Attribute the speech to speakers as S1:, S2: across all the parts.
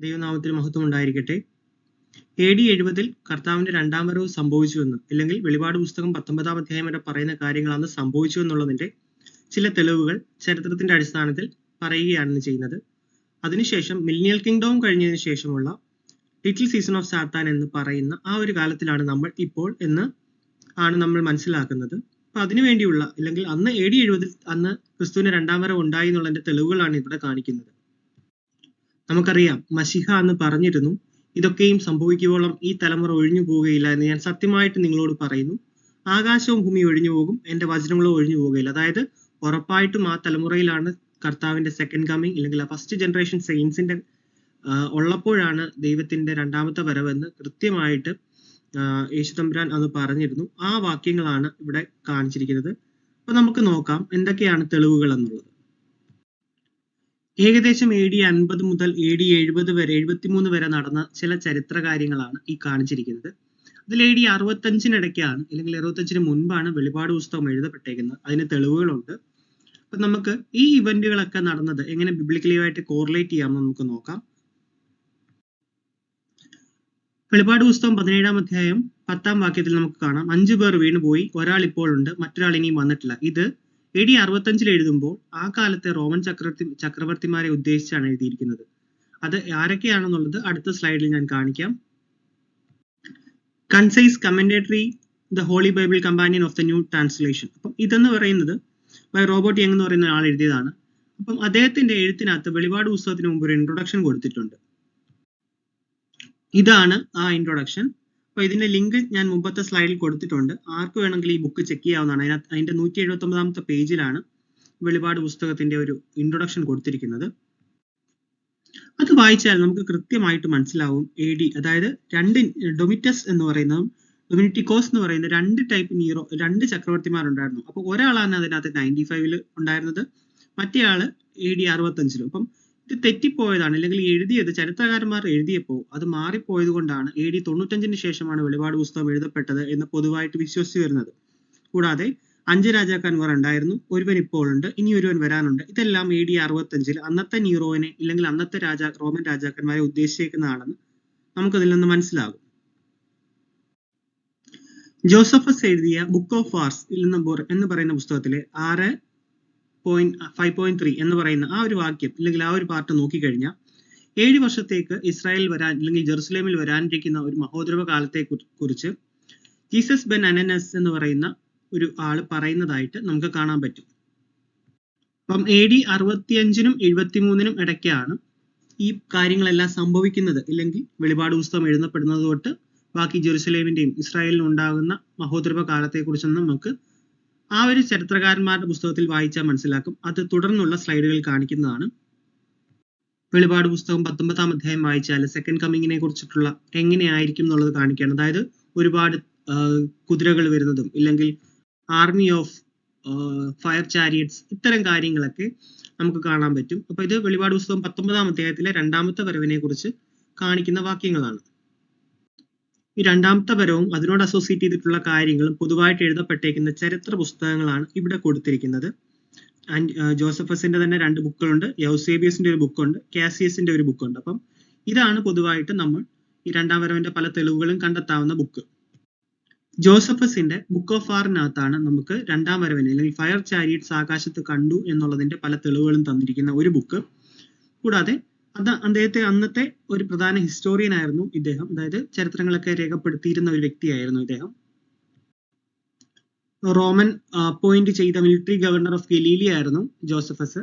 S1: ദൈവനാമത്തിന് മഹത്വം ഉണ്ടായിരിക്കട്ടെ. AD 70 കർത്താവിന്റെ രണ്ടാം വരവ് സംഭവിച്ചുവെന്ന്, അല്ലെങ്കിൽ വെളിപാട് പുസ്തകം 19 അധ്യായം വരെ പറയുന്ന കാര്യങ്ങൾ അന്ന് സംഭവിച്ചു എന്നുള്ളതിന്റെ ചില തെളിവുകൾ ചരിത്രത്തിന്റെ അടിസ്ഥാനത്തിൽ പറയുകയാണ് ചെയ്യുന്നത്. അതിനുശേഷം മില്ലിനിയൽ കിങ്ഡം കഴിഞ്ഞതിന് ശേഷമുള്ള ലിറ്റിൽ സീസൺ ഓഫ് സാത്താൻ എന്ന് പറയുന്ന ആ ഒരു കാലത്തിലാണ് നമ്മൾ ഇപ്പോൾ എന്ന് ആണ് നമ്മൾ മനസ്സിലാക്കുന്നത്. അപ്പൊ അതിനുവേണ്ടിയുള്ള, അല്ലെങ്കിൽ അന്ന് AD 70 അന്ന് ക്രിസ്തുവിന്റെ രണ്ടാം വരവ് ഉണ്ടായി എന്നുള്ളതിന്റെ തെളിവുകളാണ് ഇവിടെ കാണിക്കുന്നത്. നമുക്കറിയാം, മശിഹ എന്ന് പറഞ്ഞിരുന്നു, ഇതൊക്കെയും സംഭവിക്കുവോളം ഈ തലമുറ ഒഴിഞ്ഞു പോവുകയില്ല എന്ന് ഞാൻ സത്യമായിട്ട് നിങ്ങളോട് പറയുന്നു. ആകാശവും ഭൂമി ഒഴിഞ്ഞു പോകും, എന്റെ വചനങ്ങളോ ഒഴിഞ്ഞു പോവുകയില്ല. അതായത് ഉറപ്പായിട്ടും ആ തലമുറയിലാണ് കർത്താവിന്റെ സെക്കൻഡ് കമ്മിങ്, അല്ലെങ്കിൽ ഫസ്റ്റ് ജനറേഷൻ സെയിൻസിന്റെ ഉള്ളപ്പോഴാണ് ദൈവത്തിന്റെ രണ്ടാമത്തെ വരവെന്ന് കൃത്യമായിട്ട് യേശു തമ്പുരാൻ അത് പറഞ്ഞിരുന്നു. ആ വാക്യങ്ങളാണ് ഇവിടെ കാണിച്ചിരിക്കുന്നത്. അപ്പൊ നമുക്ക് നോക്കാം എന്തൊക്കെയാണ് തെളിവുകൾ എന്നുള്ളത്. ഏകദേശം AD 50 മുതൽ AD 70 വരെ 73 വരെ നടന്ന ചില ചരിത്ര കാര്യങ്ങളാണ് ഈ കാണിച്ചിരിക്കുന്നത്. അതിൽ AD 65-നിടയ്ക്കാണ്, അല്ലെങ്കിൽ 65-ന് മുൻപാണ് വെളിപാട് പുസ്തകം എഴുതപ്പെട്ടേക്കുന്നത്. അതിന് തെളിവുകളുണ്ട്. അപ്പൊ നമുക്ക് ഈ ഇവന്റുകളൊക്കെ നടന്നത് എങ്ങനെ ബിബ്ലിക്കലിയായിട്ട് കോറിലേറ്റ് ചെയ്യാമെന്ന് നമുക്ക് നോക്കാം. വെളിപാട് പുസ്തകം 17-ാം അധ്യായം 10-ാം വാക്യത്തിൽ നമുക്ക് കാണാം, 5 പേർ വീണുപോയി, ഒരാൾ ഇപ്പോൾ ഉണ്ട്, മറ്റൊരാൾ ഇനിയും വന്നിട്ടില്ല. ഇത് AD 65 എഴുതുമ്പോൾ ആ കാലത്തെ റോമൻ ചക്രവർത്തിമാരെ ഉദ്ദേശിച്ചാണ് എഴുതിയിരിക്കുന്നത്. അത് ആരൊക്കെയാണെന്നുള്ളത് അടുത്ത സ്ലൈഡിൽ ഞാൻ കാണിക്കാം. Concise commentary the holy bible companion of the new translation. അപ്പം ഇതെന്ന് പറയുന്നത് റോബർട്ട് യങ് എന്ന് പറയുന്ന ആൾ എഴുതിയതാണ്. അപ്പം അദ്ദേഹത്തിന്റെ എഴുത്തിനകത്ത് വെളിപാട് പുസ്തകത്തിന് മുമ്പ് ഒരു ഇൻട്രൊഡക്ഷൻ കൊടുത്തിട്ടുണ്ട്. ഇതാണ് ആ ഇൻട്രൊഡക്ഷൻ. അപ്പൊ ഇതിന്റെ ലിങ്ക് ഞാൻ മുമ്പത്തെ സ്ലൈഡിൽ കൊടുത്തിട്ടുണ്ട്. ആർക്ക് വേണമെങ്കിൽ ഈ ബുക്ക് ചെക്ക് ചെയ്യാവുന്നതാണ്. അതിന്റെ 179-ാമത്തെ പേജിലാണ് വെളിപാട് പുസ്തകത്തിന്റെ ഒരു ഇൻട്രൊഡക്ഷൻ കൊടുത്തിരിക്കുന്നത്. അത് വായിച്ചാൽ നമുക്ക് കൃത്യമായിട്ട് മനസ്സിലാവും AD, അതായത് ഡൊമിറ്റസ് എന്ന് പറയുന്നതും ഡൊമിനിറ്റിക്കോസ് എന്ന് പറയുന്ന രണ്ട് ചക്രവർത്തിമാരുണ്ടായിരുന്നു. അപ്പൊ ഒരാളാണ് അതിനകത്ത് 95-ൽ ഉണ്ടായിരുന്നത്, മറ്റേ ആള് AD 65-ലും. അപ്പം ഇത് തെറ്റിപ്പോയതാണ്, അല്ലെങ്കിൽ എഴുതിയത് ചരിത്രകാരന്മാർ എഴുതിയപ്പോൾ അത് മാറിപ്പോയത് കൊണ്ടാണ് AD 95-ന് ശേഷമാണ് വെളിപാട് പുസ്തകം എഴുതപ്പെട്ടത് എന്ന് പൊതുവായിട്ട് വിശ്വസിച്ചു വരുന്നത്. കൂടാതെ 5 രാജാക്കന്മാർ ഉണ്ടായിരുന്നു, ഒരുവൻ ഇപ്പോൾ ഉണ്ട്, ഇനി ഒരുവൻ വരാനുണ്ട്. ഇതെല്ലാം AD 65-ൽ അന്നത്തെ നീറോനെ, അല്ലെങ്കിൽ അന്നത്തെ റോമൻ രാജാക്കന്മാരെ ഉദ്ദേശിക്കുന്നതാണെന്ന് നമുക്കതിൽ നിന്ന് മനസ്സിലാകും. ജോസഫസ് എഴുതിയ ബുക്ക് ഓഫ് വാർസ് എന്ന് പറയുന്ന പുസ്തകത്തിലെ 6.5.3 എന്ന് പറയുന്ന ആ ഒരു വാക്യം, അല്ലെങ്കിൽ ആ ഒരു പാർട്ട് നോക്കിക്കഴിഞ്ഞാൽ 7 വർഷത്തേക്ക് ഇസ്രായേൽ വരാൻ, അല്ലെങ്കിൽ ജെറുസലേമിൽ വരാനിരിക്കുന്ന ഒരു മഹോദ്രവ കാലത്തെ കുറിച്ച് ജീസസ് ബെൻ അനനസ് എന്ന് പറയുന്ന ഒരു ആള് പറയുന്നതായിട്ട് നമുക്ക് കാണാൻ പറ്റും. അപ്പം AD 65-നും 73-നും ഇടയ്ക്കാണ് ഈ കാര്യങ്ങളെല്ലാം സംഭവിക്കുന്നത്, അല്ലെങ്കിൽ വെളിപാട് പുസ്തകം എഴുതപ്പെടുന്നത് തൊട്ട് ബാക്കി ജെറുസലേമിന്റെയും ഇസ്രായേലിനും ഉണ്ടാകുന്ന മഹോദ്രവ കാലത്തെ കുറിച്ചൊന്നും നമുക്ക് ആ ഒരു ചരിത്രകാരന്മാരുടെ പുസ്തകത്തിൽ വായിച്ചാൽ മനസ്സിലാക്കും. അത് തുടർന്നുള്ള സ്ലൈഡുകൾ കാണിക്കുന്നതാണ്. വെളിപാട് പുസ്തകം 19-ാം അധ്യായം വായിച്ചാൽ സെക്കൻഡ് കമ്മിങ്ങിനെ കുറിച്ചിട്ടുള്ള എങ്ങനെയായിരിക്കും എന്നുള്ളത് കാണിക്കുകയാണ്. അതായത് ഒരുപാട് കുതിരകൾ വരുന്നതും, ഇല്ലെങ്കിൽ ആർമി ഓഫ് ഫയർ ചാരിയറ്റ്സ്, ഇത്തരം കാര്യങ്ങളൊക്കെ നമുക്ക് കാണാൻ പറ്റും. അപ്പൊ ഇത് വെളിപാട് പുസ്തകം 19-ാം അധ്യായത്തിലെ രണ്ടാമത്തെ വരവിനെ കുറിച്ച് കാണിക്കുന്ന വാക്യങ്ങളാണ്. ഈ രണ്ടാമത്തെ വരവും അതിനോട് അസോസിയേറ്റ് ചെയ്തിട്ടുള്ള കാര്യങ്ങളും പൊതുവായിട്ട് എഴുതപ്പെട്ടേക്കുന്ന ചരിത്ര പുസ്തകങ്ങളാണ് ഇവിടെ കൊടുത്തിരിക്കുന്നത്. ജോസഫസിന്റെ തന്നെ 2 ബുക്കുകളുണ്ട്, യൗസേബിയസിന്റെ ഒരു ബുക്കുണ്ട്, കാസിയസിന്റെ ഒരു ബുക്കുണ്ട്. അപ്പം ഇതാണ് പൊതുവായിട്ട് നമ്മൾ ഈ രണ്ടാം വരവിന്റെ പല തെളിവുകളും കണ്ടെത്താവുന്ന ബുക്ക്. ജോസഫസിന്റെ ബുക്ക് ഓഫ് വാറിനകത്താണ് നമുക്ക് രണ്ടാം വരവിനെ, അല്ലെങ്കിൽ ഫയർ ചാരിയറ്റ്സ് ആകാശത്ത് കണ്ടു എന്നുള്ളതിന്റെ പല തെളിവുകളും തന്നിരിക്കുന്ന ഒരു ബുക്ക്. കൂടാതെ അദ്ദേഹത്തെ അന്നത്തെ ഒരു പ്രധാന ഹിസ്റ്റോറിയൻ ആയിരുന്നു ഇദ്ദേഹം, അതായത് ചരിത്രങ്ങളൊക്കെ രേഖപ്പെടുത്തിയിരുന്ന ഒരു വ്യക്തിയായിരുന്നു ഇദ്ദേഹം. റോമൻ അപ്പോയിന്റ് ചെയ്ത മിലിറ്ററി ഗവർണർ ഓഫ് ഗലീലി ആയിരുന്നു ജോസഫസ്.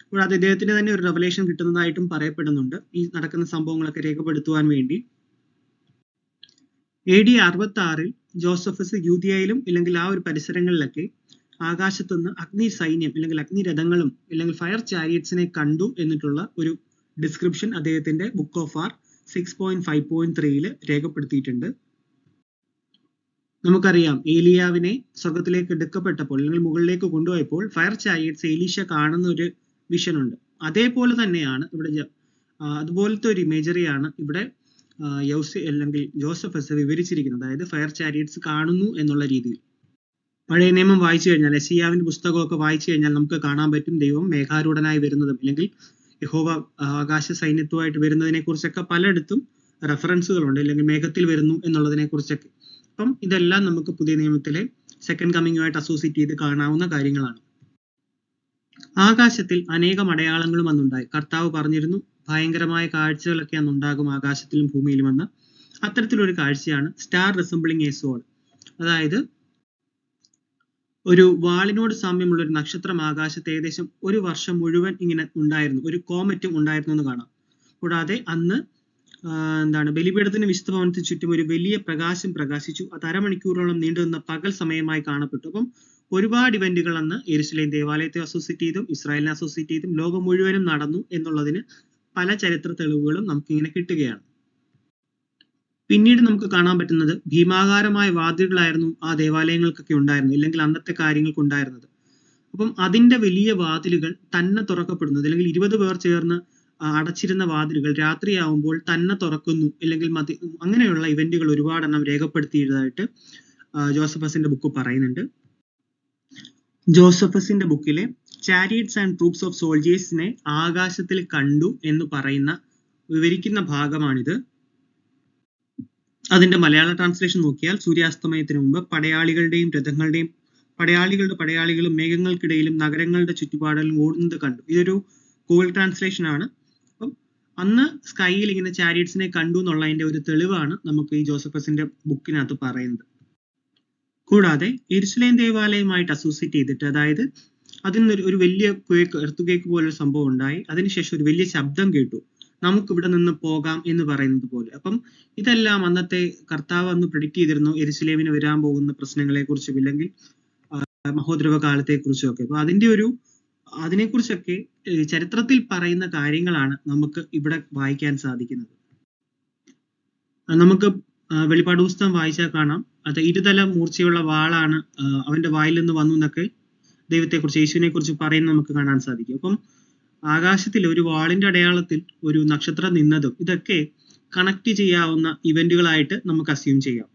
S1: കൂടാതെ ഇദ്ദേഹത്തിന് തന്നെ ഒരു റെവലേഷൻ കിട്ടുന്നതായിട്ടും പറയപ്പെടുന്നുണ്ട് ഈ നടക്കുന്ന സംഭവങ്ങളൊക്കെ രേഖപ്പെടുത്തുവാൻ വേണ്ടി. AD 66-ൽ ജോസഫസ് യൂദിയയിലും, ഇല്ലെങ്കിൽ ആ ഒരു പരിസരങ്ങളിലൊക്കെ ആകാശത്തുനിന്ന് അഗ്നി സൈന്യം, അല്ലെങ്കിൽ അഗ്നി രഥങ്ങളും, അല്ലെങ്കിൽ ഫയർ ചാരിയറ്റ്സിനെ കണ്ടു എന്നിട്ടുള്ള ഒരു ഡിസ്ക്രിപ്ഷൻ അദ്ദേഹത്തിന്റെ ബുക്ക് ഓഫ് വാർ 6.5.3-ൽ രേഖപ്പെടുത്തിയിട്ടുണ്ട്. നമുക്കറിയാം, ഏലിയാവിനെ സ്വർഗത്തിലേക്ക് എടുക്കപ്പെട്ടപ്പോൾ, അല്ലെങ്കിൽ മുകളിലേക്ക് കൊണ്ടുപോയപ്പോൾ ഫയർ ചാരിയറ്റ്സ് എലീഷ കാണുന്ന ഒരു വിഷൻ ഉണ്ട്. അതേപോലെ തന്നെയാണ് ഇവിടെ അതുപോലത്തെ ഒരു ഇമേജറിയാണ് ഇവിടെ അല്ലെങ്കിൽ ജോസഫസ് വിവരിച്ചിരിക്കുന്നത്. അതായത് ഫയർ ചാരിയറ്റ്സ് കാണുന്നു എന്നുള്ള രീതിയിൽ. പഴയ നിയമം വായിച്ചു കഴിഞ്ഞാൽ, യെശയ്യാവിന്റെ പുസ്തകമൊക്കെ വായിച്ചു കഴിഞ്ഞാൽ നമുക്ക് കാണാൻ പറ്റും ദൈവം മേഘാരൂഢനായി വരുന്നതും, അല്ലെങ്കിൽ യഹോവ ആകാശ സൈന്യത്തുമായിട്ട് വരുന്നതിനെ കുറിച്ചൊക്കെ പലയിടത്തും റെഫറൻസുകളുണ്ട്, അല്ലെങ്കിൽ മേഘത്തിൽ വരുന്നു എന്നുള്ളതിനെ കുറിച്ചൊക്കെ. അപ്പം ഇതെല്ലാം നമുക്ക് പുതിയ നിയമത്തിലെ സെക്കൻഡ് കമ്മിങ്ങുമായിട്ട് അസോസിയേറ്റ് ചെയ്ത് കാണാവുന്ന കാര്യങ്ങളാണ്. ആകാശത്തിൽ അനേകം അടയാളങ്ങളും അന്നുണ്ടായി. കർത്താവ് പറഞ്ഞിരുന്നു, ഭയങ്കരമായ കാഴ്ചകളൊക്കെ അന്നുണ്ടാകും ആകാശത്തിലും ഭൂമിയിലും എന്ന്. അത്തരത്തിലൊരു കാഴ്ചയാണ് സ്റ്റാർ റിസംബ്ലിങ് എ സോൾ. അതായത് ഒരു വാളിനോട് സാമ്യമുള്ള ഒരു നക്ഷത്രം ആകാശത്ത് ഏകദേശം ഒരു വർഷം മുഴുവൻ ഇങ്ങനെ ഉണ്ടായിരുന്നു, ഒരു കോമറ്റും ഉണ്ടായിരുന്നു എന്ന് കാണാം. കൂടാതെ അന്ന് ബലിപീഠത്തിന് വിശുദ്ധ ഭവനത്തിന് ചുറ്റും ഒരു വലിയ പ്രകാശം പ്രകാശിച്ചു. അത് അരമണിക്കൂറോളം നീണ്ടുനിന്ന പകൽ സമയമായി കാണപ്പെട്ടു. അപ്പം ഒരുപാട് ഇവന്റുകൾ അന്ന് യെരുശലേം ദേവാലയത്തെ അസോസിയേറ്റ് ചെയ്തും ഇസ്രായേലിനെ അസോസിയേറ്റ് ചെയ്തും ലോകം മുഴുവനും നടന്നു എന്നുള്ളതിന് പല ചരിത്ര തെളിവുകളും നമുക്കിങ്ങനെ കിട്ടുകയാണ്. പിന്നീട് നമുക്ക് കാണാൻ പറ്റുന്നത് ഭീമാകാരമായ വാതിലുകളായിരുന്നു ആ ദേവാലയങ്ങൾക്കൊക്കെ ഉണ്ടായിരുന്നത്, അല്ലെങ്കിൽ അന്നത്തെ കാര്യങ്ങൾക്ക് ഉണ്ടായിരുന്നത്. അപ്പം അതിന്റെ വലിയ വാതിലുകൾ തന്നെ തുറക്കപ്പെടുന്നത്, അല്ലെങ്കിൽ 20 പേർ ചേർന്ന് അടച്ചിരുന്ന വാതിലുകൾ രാത്രിയാവുമ്പോൾ തന്നെ തുറക്കുന്നു, അല്ലെങ്കിൽ അങ്ങനെയുള്ള ഇവന്റുകൾ ഒരുപാടെണ്ണം രേഖപ്പെടുത്തിയതായിട്ട് ജോസഫസിന്റെ ബുക്ക് പറയുന്നുണ്ട്. ജോസഫസിന്റെ ബുക്കിലെ ചാരിയറ്റ്സ് ആൻഡ് ട്രൂപ്സ് ഓഫ് സോൾജേഴ്സിനെ ആകാശത്തിൽ കണ്ടു എന്ന് പറയുന്ന വിവരിക്കുന്ന ഭാഗമാണിത്. അതിന്റെ മലയാള ട്രാൻസ്ലേഷൻ നോക്കിയാൽ സൂര്യാസ്തമയത്തിന് മുമ്പ് പടയാളികളും മേഘങ്ങൾക്കിടയിലും നഗരങ്ങളുടെ ചുറ്റുപാടിലും ഓടുന്നത് കണ്ടു. ഇതൊരു ഗൂഗിൾ ട്രാൻസ്ലേഷൻ ആണ്. അപ്പം അന്ന് സ്കൈയിൽ ഇങ്ങനെ ചാരിയറ്റ്സിനെ കണ്ടു എന്നുള്ളതിന്റെ ഒരു തെളിവാണ് നമുക്ക് ഈ ജോസഫസിന്റെ ബുക്കിനകത്ത് പറയുന്നത്. കൂടാതെ യെരുശലേം ദേവാലയമായിട്ട് അസോസിയേറ്റ് ചെയ്തിട്ട്, അതായത് അതിൽ ഒരു വലിയ എർത്തുകേക്ക് പോലൊരു സംഭവം ഉണ്ടായി. അതിനുശേഷം ഒരു വലിയ ശബ്ദം കേട്ടു, നമുക്ക് ഇവിടെ നിന്ന് പോകാം എന്ന് പറയുന്നത് പോലെ. അപ്പം ഇതെല്ലാം അന്നത്തെ കർത്താവ് അന്ന് പ്രെഡിക്റ്റ് ചെയ്തിരുന്നു യെരുശലേമിന് വരാൻ പോകുന്ന പ്രശ്നങ്ങളെ കുറിച്ചും ഇല്ലെങ്കിൽ മഹോദ്രവ കാലത്തെ കുറിച്ചും ഒക്കെ. അപ്പൊ അതിനെക്കുറിച്ചൊക്കെ ചരിത്രത്തിൽ പറയുന്ന കാര്യങ്ങളാണ് നമുക്ക് ഇവിടെ വായിക്കാൻ സാധിക്കുന്നത്. നമുക്ക് വെളിപ്പാട് പുസ്തകം വായിച്ചാൽ കാണാം, അത് ഇരുതല മൂർച്ചയുള്ള വാളാണ് അവന്റെ വായിൽ നിന്ന് വന്നു എന്നൊക്കെ ദൈവത്തെക്കുറിച്ച്, യേശുവിനെ കുറിച്ച് പറയുന്നത് നമുക്ക് കാണാൻ സാധിക്കും. അപ്പം ആകാശത്തിൽ ഒരു വാളിന്റെ അടയാളത്തിൽ ഒരു നക്ഷത്രം നിന്നതും ഇതൊക്കെ കണക്ട് ചെയ്യാവുന്ന ഇവന്റുകളായിട്ട് നമുക്ക് അസ്യൂം ചെയ്യാം.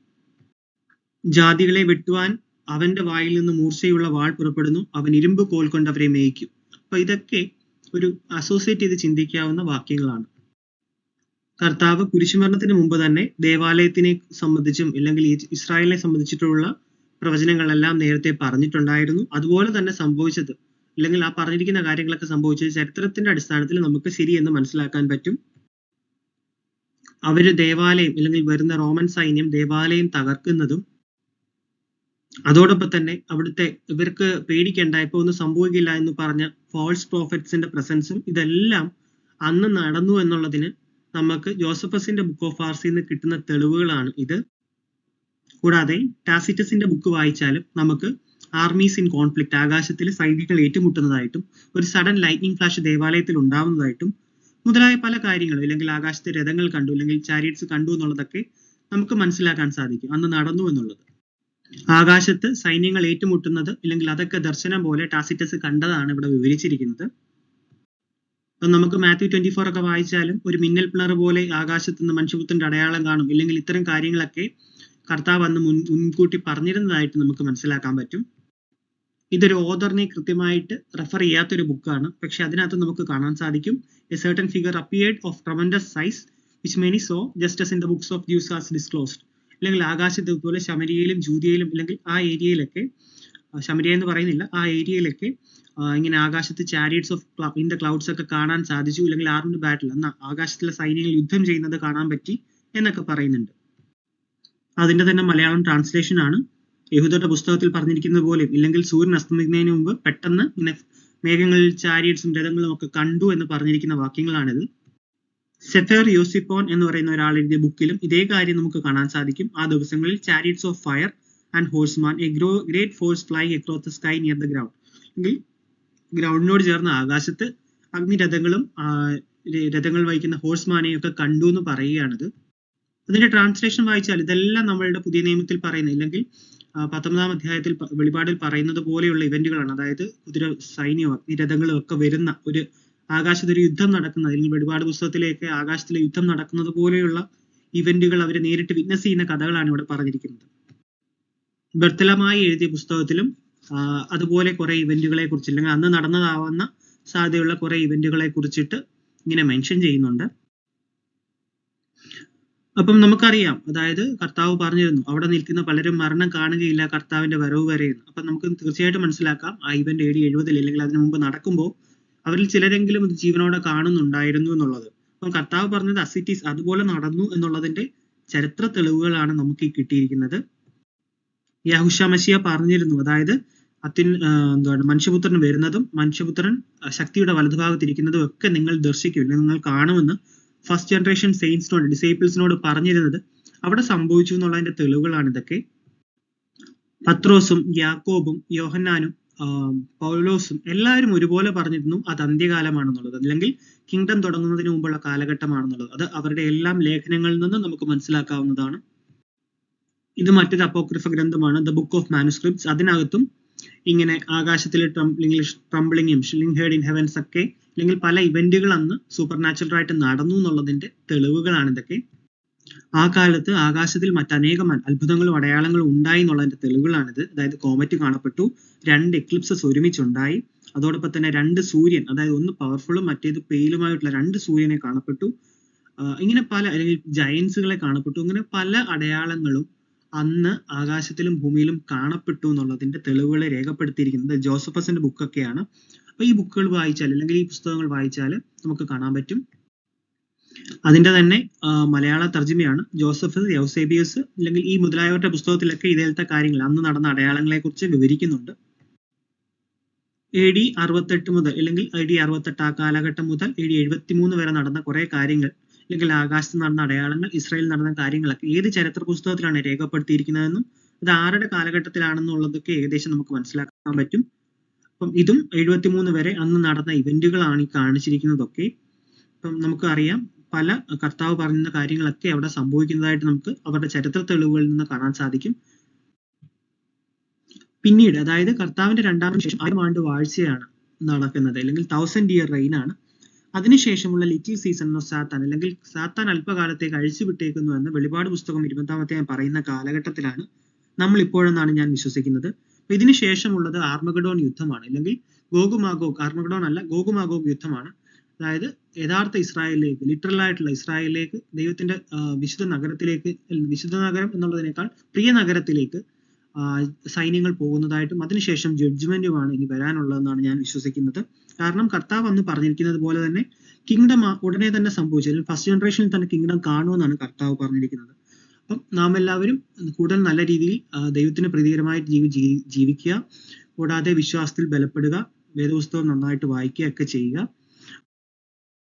S1: ജാതികളെ വെട്ടുവാൻ അവന്റെ വായിൽ നിന്ന് മൂർച്ചയുള്ള വാൾ പുറപ്പെടുന്നു, അവൻ ഇരുമ്പ് കോൽ കൊണ്ട് അവരെ മേയ്ക്കും. അപ്പൊ ഇതൊക്കെ ഒരു അസോസിയേറ്റ് ചെയ്ത് ചിന്തിക്കാവുന്ന വാക്യങ്ങളാണ്. കർത്താവ് കുരിശുമരണത്തിന് മുമ്പ് തന്നെ ദേവാലയത്തിനെ സംബന്ധിച്ചും അല്ലെങ്കിൽ ഇസ്രായേലിനെ സംബന്ധിച്ചിട്ടുള്ള പ്രവചനങ്ങളെല്ലാം നേരത്തെ പറഞ്ഞിട്ടുണ്ടായിരുന്നു. അതുപോലെ തന്നെ സംഭവിച്ചത്, അല്ലെങ്കിൽ ആ പറഞ്ഞിരിക്കുന്ന കാര്യങ്ങളൊക്കെ സംഭവിച്ചത് ചരിത്രത്തിന്റെ അടിസ്ഥാനത്തിൽ നമുക്ക് ശരിയെന്ന് മനസ്സിലാക്കാൻ പറ്റും. അവര് ദേവാലയം, അല്ലെങ്കിൽ വരുന്ന റോമൻ സൈന്യം ദേവാലയം തകർക്കുന്നതും അതോടൊപ്പം തന്നെ അവിടുത്തെ ഇവർക്ക് പേടിക്കേണ്ട, ഇപ്പൊ ഒന്നും സംഭവിക്കില്ല എന്ന് പറഞ്ഞ ഫാൾസ് പ്രോഫറ്റ്സിന്റെ പ്രസൻസും ഇതെല്ലാം അന്ന് നടന്നു എന്നുള്ളതിന് നമുക്ക് ജോസഫസിന്റെ ബുക്ക് ഓഫ് ആർസിന്ന് കിട്ടുന്ന തെളിവുകളാണ് ഇത്. കൂടാതെ ടാസിറ്റസിന്റെ ബുക്ക് വായിച്ചാലും നമുക്ക് ആർമീസ് ഇൻ കോൺഫ്ലിക്റ്റ്, ആകാശത്തിൽ സൈനികങ്ങൾ ഏറ്റുമുട്ടുന്നതായിട്ടും ഒരു സഡൻ ലൈറ്റ്നിങ് ഫ്ലാഷ് ദേവാലയത്തിൽ ഉണ്ടാവുന്നതായിട്ടും മുതലായ പല കാര്യങ്ങളും, അല്ലെങ്കിൽ ആകാശത്തെ രഥങ്ങൾ കണ്ടു, അല്ലെങ്കിൽ ചാരിയറ്റ്സ് കണ്ടു എന്നുള്ളതൊക്കെ നമുക്ക് മനസ്സിലാക്കാൻ സാധിക്കും അന്ന് നടന്നു എന്നുള്ളത്. ആകാശത്ത് സൈന്യങ്ങൾ ഏറ്റുമുട്ടുന്നത്, അല്ലെങ്കിൽ അതൊക്കെ ദർശനം പോലെ ടാസിറ്റസ് കണ്ടതാണ് ഇവിടെ വിവരിച്ചിരിക്കുന്നത്. നമുക്ക് മാത്യു 24 ഒക്കെ വായിച്ചാലും ഒരു മിന്നൽ പിണർ പോലെ ആകാശത്ത് നിന്ന് മനുഷ്യപുത്രന്റെ അടയാളം കാണും, ഇല്ലെങ്കിൽ ഇത്തരം കാര്യങ്ങളൊക്കെ കർത്താവ് അന്ന് മുൻകൂട്ടി പറഞ്ഞിരുന്നതായിട്ട് നമുക്ക് മനസ്സിലാക്കാൻ പറ്റും. ഇതൊരു ഓഥറിനെ കൃത്യമായിട്ട് റെഫർ ചെയ്യാത്തൊരു ബുക്കാണ്, പക്ഷെ അതിനകത്ത് നമുക്ക് കാണാൻ സാധിക്കും A certain figure appeared of tremendous size which many so just as in the books of Jews as disclosed. അല്ലെങ്കിൽ ആകാശത്ത് പോലെ ശമരിയയിലും ജൂദിയയിലും, അല്ലെങ്കിൽ ആ ഏരിയയിലൊക്കെ, ശമരിയ എന്ന് പറയുന്നില്ല, ആ ഏരിയയിലൊക്കെ ഇങ്ങനെ ആകാശത്ത് chariots of in the clouds ഒക്കെ കാണാൻ സാധിച്ചു, അല്ലെങ്കിൽ ആർമഡ് ബാറ്റിൽ എന്ന ആകാശത്തിലെ സൈന്യങ്ങൾ യുദ്ധം ചെയ്യുന്നത് കാണാൻ പറ്റി എന്നൊക്കെ പറയുന്നുണ്ട്. അതിന്റെ തന്നെ മലയാളം ട്രാൻസ്ലേഷൻ ആണ്. യഹൂദരുടെ പുസ്തകത്തിൽ പറഞ്ഞിരിക്കുന്നത് പോലെ, ഇല്ലെങ്കിൽ സൂര്യൻ അസ്തമിക്കുന്നതിന് മുമ്പ് പെട്ടെന്ന് ഇങ്ങനെ മേഘങ്ങളിൽ ചാരിയറ്റ്സും രഥങ്ങളും ഒക്കെ കണ്ടു എന്ന് പറഞ്ഞിരിക്കുന്ന വാക്യങ്ങളാണിത്. സെഫർ യോസിപ്പോൻ എന്ന് പറയുന്ന ഒരാൾ എഴുതിയ ബുക്കിലും ഇതേ കാര്യം നമുക്ക് കാണാൻ സാധിക്കും. ആ ദിവസങ്ങളിൽ chariots of fire and horseman A great force flying across the sky near the ground. എങ്കിൽ ഗ്രൗണ്ടിനോട് ചേർന്ന് ആകാശത്ത് അഗ്നിരഥങ്ങളും രഥങ്ങൾ വഹിക്കുന്ന ഹോഴ്സ്മാനെയും ഒക്കെ കണ്ടു എന്ന് പറയുകയാണിത്. അതിന്റെ ട്രാൻസ്ലേഷൻ വായിച്ചാൽ ഇതെല്ലാം നമ്മളുടെ പുതിയ നിയമത്തിൽ പറയുന്നത്, ഇല്ലെങ്കിൽ 19-ാം അധ്യായത്തിൽ വെളിപാടിൽ പറയുന്നത് പോലെയുള്ള ഇവന്റുകളാണ്. അതായത് കുതിര സൈന്യവും അഗ്നിരഥങ്ങളും ഒക്കെ വരുന്ന ഒരു ആകാശത്ത് ഒരു യുദ്ധം നടക്കുന്നത്, അല്ലെങ്കിൽ വെളിപാട് പുസ്തകത്തിലേക്ക് ആകാശത്തിലെ യുദ്ധം നടക്കുന്നത് പോലെയുള്ള ഇവന്റുകൾ അവർ നേരിട്ട് വിറ്റ്നസ് ചെയ്യുന്ന കഥകളാണ് ഇവിടെ പറഞ്ഞിരിക്കുന്നത്. ബർത്തലമായി എഴുതിയ പുസ്തകത്തിലും അതുപോലെ കുറെ ഇവന്റുകളെ കുറിച്ച്, അല്ലെങ്കിൽ അന്ന് നടന്നതാവുന്ന സാധ്യതയുള്ള കുറെ ഇവന്റുകളെ കുറിച്ചിട്ട് ഇങ്ങനെ മെൻഷൻ ചെയ്യുന്നുണ്ട്. അപ്പം നമുക്കറിയാം, അതായത് കർത്താവ് പറഞ്ഞിരുന്നു അവിടെ നിൽക്കുന്ന പലരും മരണം കാണുകയില്ല കർത്താവിന്റെ വരവ് വരെ എന്ന്. അപ്പം നമുക്ക് തീർച്ചയായിട്ടും മനസ്സിലാക്കാം ആ ഇവന്റ് AD 70 അല്ലെങ്കിൽ അതിനു മുമ്പ് നടക്കുമ്പോൾ അവരിൽ ചിലരെങ്കിലും ഇത് ജീവനോടെ കാണുന്നുണ്ടായിരുന്നു എന്നുള്ളത്. അപ്പം കർത്താവ് പറഞ്ഞത് അസിറ്റീസ് അതുപോലെ നടന്നു എന്നുള്ളതിന്റെ ചരിത്ര തെളിവുകളാണ് നമുക്ക് ഈ കിട്ടിയിരിക്കുന്നത്. യഹൂശ മശിയ പറഞ്ഞിരുന്നു, അതായത് എന്താണ് മനുഷ്യപുത്രൻ വരുന്നതും മനുഷ്യപുത്രൻ ശക്തിയുടെ വലതുഭാഗത്തിരിക്കുന്നതും ഒക്കെ നിങ്ങൾ ദർശിക്കും, നിങ്ങൾ കാണുമെന്ന് ഫസ്റ്റ് ജനറേഷൻ സെയിൻസിനോട് ഡിസൈപ്പിൾസിനോട് പറഞ്ഞിരുന്നത് അവിടെ സംഭവിച്ചു എന്നുള്ളതിന്റെ തെളിവുകളാണ് ഇതൊക്കെ. പത്രോസും യാക്കോബും യോഹന്നാനും പൗലോസും എല്ലാവരും ഒരുപോലെ പറഞ്ഞിരുന്നു അത് അന്ത്യകാലമാണെന്നുള്ളത്, അല്ലെങ്കിൽ കിങ്ഡം തുടങ്ങുന്നതിന് മുമ്പുള്ള കാലഘട്ടമാണെന്നുള്ളത്. അത് അവരുടെ എല്ലാം ലേഖനങ്ങളിൽ നിന്ന് നമുക്ക് മനസ്സിലാക്കാവുന്നതാണ്. ഇത് മറ്റൊരു അപ്പോക്രിഫ ഗ്രന്ഥമാണ്, ദ ബുക്ക് ഓഫ് മാനുസ്ക്രിപ്റ്റ്സ്. അതിനകത്തും ഇങ്ങനെ ആകാശത്തിലെ ട്രംബ്ലിങ്ങും ഷില്ലിംഗ് ഹേർഡ് ഇൻ ഹെവൻസ് ഒക്കെ, അല്ലെങ്കിൽ പല ഇവന്റുകൾ അന്ന് സൂപ്പർ നാച്ചുറൽ ആയിട്ട് നടന്നു എന്നുള്ളതിന്റെ തെളിവുകളാണ് ഇതൊക്കെ. ആ കാലത്ത് ആകാശത്തിൽ മറ്റനേകം അത്ഭുതങ്ങളും അടയാളങ്ങളും ഉണ്ടായി എന്നുള്ളതിന്റെ തെളിവുകളാണിത്. അതായത് കോമറ്റ് കാണപ്പെട്ടു, 2 എക്ലിപ്സസ് ഒരുമിച്ചുണ്ടായി, അതോടൊപ്പം തന്നെ 2 സൂര്യൻ, അതായത് ഒന്ന് പവർഫുള്ളും മറ്റേത് പെയിലുമായിട്ടുള്ള 2 സൂര്യനെ കാണപ്പെട്ടു, ഇങ്ങനെ പല, അല്ലെങ്കിൽ ജയൻസുകളെ കാണപ്പെട്ടു. ഇങ്ങനെ പല അടയാളങ്ങളും അന്ന് ആകാശത്തിലും ഭൂമിയിലും കാണപ്പെട്ടു എന്നുള്ളതിന്റെ തെളിവുകളെ രേഖപ്പെടുത്തിയിരിക്കുന്നത് ജോസഫസിന്റെ ബുക്കൊക്കെയാണ്. അപ്പൊ ഈ ബുക്കുകൾ വായിച്ചാൽ, അല്ലെങ്കിൽ ഈ പുസ്തകങ്ങൾ വായിച്ചാൽ നമുക്ക് കാണാൻ പറ്റും. അതിന്റെ തന്നെ മലയാള തർജ്ജിമയാണ് ജോസഫസ്, യൗസേബിയസ്, അല്ലെങ്കിൽ ഈ മുതലായവരുടെ പുസ്തകത്തിലൊക്കെ ഇതേലത്തെ കാര്യങ്ങൾ, അന്ന് നടന്ന അടയാളങ്ങളെ കുറിച്ച് വിവരിക്കുന്നുണ്ട്. AD 68 മുതൽ, അല്ലെങ്കിൽ AD 68 ആ കാലഘട്ടം മുതൽ AD 73 വരെ നടന്ന കുറെ കാര്യങ്ങൾ, അല്ലെങ്കിൽ ആകാശത്ത് നടന്ന അടയാളങ്ങൾ, ഇസ്രായേലിൽ നടന്ന കാര്യങ്ങളൊക്കെ ഏത് ചരിത്ര പുസ്തകത്തിലാണ് രേഖപ്പെടുത്തിയിരിക്കുന്നതെന്നും ഇത് ആരുടെ കാലഘട്ടത്തിലാണെന്നുള്ളതൊക്കെ ഏകദേശം നമുക്ക് മനസ്സിലാക്കാൻ പറ്റും. അപ്പം ഇതും 73 വരെ അന്ന് നടന്ന ഇവന്റുകളാണ് ഈ കാണിച്ചിരിക്കുന്നതൊക്കെ. അപ്പം നമുക്ക് അറിയാം പല കർത്താവ് പറയുന്ന കാര്യങ്ങളൊക്കെ അവിടെ സംഭവിക്കുന്നതായിട്ട് നമുക്ക് അവരുടെ ചരിത്ര തെളിവുകളിൽ നിന്ന് കാണാൻ സാധിക്കും. പിന്നീട്, അതായത് കർത്താവിന്റെ രണ്ടാമതിന് ശേഷം 1000 ആണ്ട് വാഴ്ചയാണ് നടക്കുന്നത്, അല്ലെങ്കിൽ 1000 year reign ആണ്. അതിനുശേഷമുള്ള ലിറ്റിൽ സീസൺ ഓഫ് സാത്താൻ, അല്ലെങ്കിൽ സാത്താൻ അല്പകാലത്തേക്ക് അഴിച്ചുവിട്ടേക്കുന്നു എന്ന് വെളിപാട് പുസ്തകം 20-ാമത്തെ പറയുന്ന കാലഘട്ടത്തിലാണ് നമ്മൾ ഇപ്പോഴെന്നാണ് ഞാൻ വിശ്വസിക്കുന്നത്. അപ്പൊ ഇതിനു ശേഷമുള്ളത് ആർമഗഡോൺ യുദ്ധമാണ്, അല്ലെങ്കിൽ ഗോഗുമാഗോഗ്, ആർമഗഡോൺ അല്ല, ഗോഗുമാഗോഗ് യുദ്ധമാണ്. അതായത് യഥാർത്ഥ ഇസ്രായേലിലേക്ക്, ലിറ്ററൽ ആയിട്ടുള്ള ഇസ്രായേലിലേക്ക്, ദൈവത്തിന്റെ വിശുദ്ധ നഗരത്തിലേക്ക്, വിശുദ്ധ നഗരം എന്നുള്ളതിനേക്കാൾ പ്രിയ നഗരത്തിലേക്ക് സൈന്യങ്ങൾ പോകുന്നതായിട്ടും അതിനുശേഷം ജഡ്ജ്മെന്റുമാണ് ഇനി വരാനുള്ളതെന്നാണ് ഞാൻ വിശ്വസിക്കുന്നത്. കാരണം കർത്താവ് അന്ന് പറഞ്ഞിരിക്കുന്നത് പോലെ തന്നെ കിങ്ഡം ഉടനെ തന്നെ സംഭവിച്ചു, ഫസ്റ്റ് ജനറേഷനിൽ തന്നെ കിങ്ഡം കാണുമെന്നാണ് കർത്താവ് പറഞ്ഞിരിക്കുന്നത്. അപ്പം നാം എല്ലാവരും കൂടുതൽ നല്ല രീതിയിൽ ദൈവത്തിന് പ്രീതികരമായി ജീവിക്കുക, കൂടാതെ വിശ്വാസത്തിൽ ബലപ്പെടുക, വേദപുസ്തകം നന്നായിട്ട് വായിക്കുക ഒക്കെ ചെയ്യുക.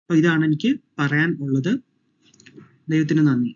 S1: അപ്പൊ ഇതാണ് എനിക്ക് പറയാൻ ഉള്ളത്. ദൈവത്തിന് നന്ദി.